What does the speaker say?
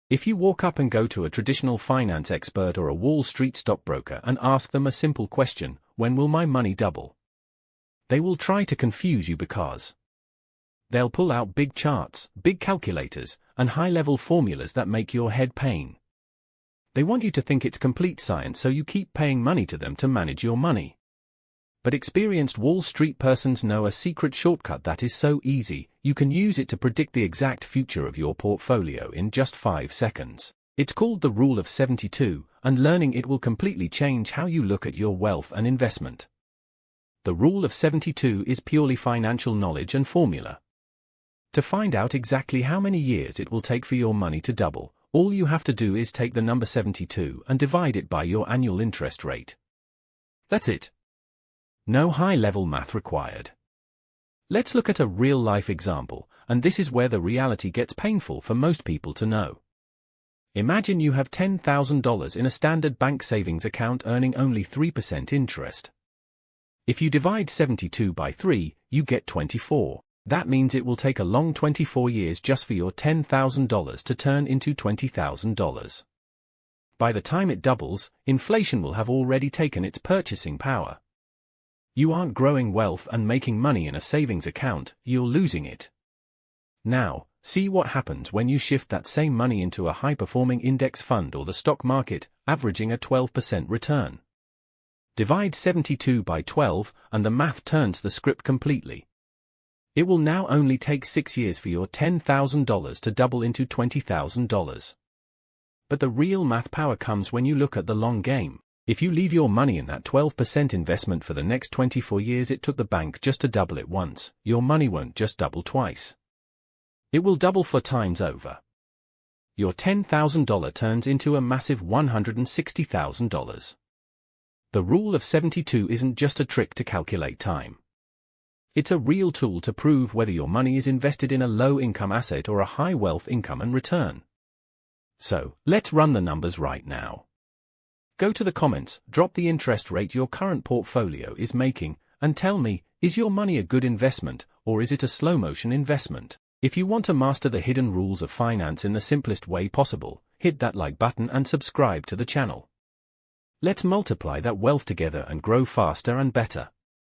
If you walk up and go to a traditional finance expert or a Wall Street stockbroker and ask them a simple question, when will my money double? They will try to confuse you because they'll pull out big charts, big calculators, and high-level formulas that make your head pain. They want you to think it's complete science, so you keep paying money to them to manage your money. But experienced Wall Street persons know a secret shortcut that is so easy, you can use it to predict the exact future of your portfolio in just 5 seconds. It's called the Rule of 72, and learning it will completely change how you look at your wealth and investment. The Rule of 72 is purely financial knowledge and formula. To find out exactly how many years it will take for your money to double, all you have to do is take the number 72 and divide it by your annual interest rate. That's it. No high-level math required. Let's look at a real-life example, and this is where the reality gets painful for most people to know. Imagine you have $10,000 in a standard bank savings account earning only 3% interest. If you divide 72 by 3, you get 24. That means it will take a long 24 years just for your $10,000 to turn into $20,000. By the time it doubles, inflation will have already taken its purchasing power. You aren't growing wealth and making money in a savings account, you're losing it. Now, see what happens when you shift that same money into a high-performing index fund or the stock market, averaging a 12% return. Divide 72 by 12, and the math turns the script completely. It will now only take 6 years for your $10,000 to double into $20,000. But the real math power comes when you look at the long game. If you leave your money in that 12% investment for the next 24 years it took the bank just to double it once, your money won't just double twice. It will double 4 times over. Your $10,000 turns into a massive $160,000. The Rule of 72 isn't just a trick to calculate time. It's a real tool to prove whether your money is invested in a low-income asset or a high-wealth income and return. So, let's run the numbers right now. Go to the comments, drop the interest rate your current portfolio is making, and tell me, is your money a good investment, or is it a slow-motion investment? If you want to master the hidden rules of finance in the simplest way possible, hit that like button and subscribe to the channel. Let's multiply that wealth together and grow faster and better.